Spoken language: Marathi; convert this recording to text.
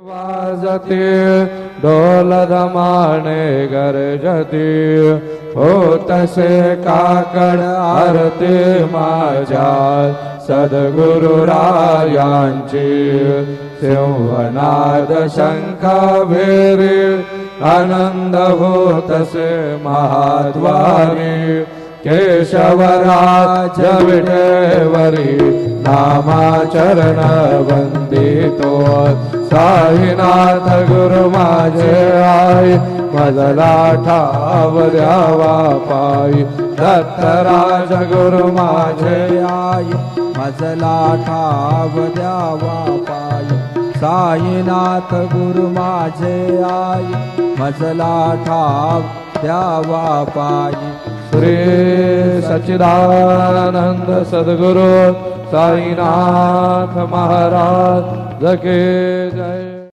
वाजते ढोल दमाने गरजते होतसे काकड आरती माझ्या सद्गुरुरायांची सिंहनाद शंखा भेरी आनंद होतसे महाद्वारी केशवराज विठेवरी नामाचरण वंदितो साईनाथ गुरु माझे आई मजला ठाव द्यावा पायी दत्तराज गुरु माझे आई मजला ठाव द्यावा पायी साईनाथ गुरु माझे आई मजला ठाव द्यावा पायी श्री सच्चिदानंद सद्गुरु साईनाथ महाराज की जय।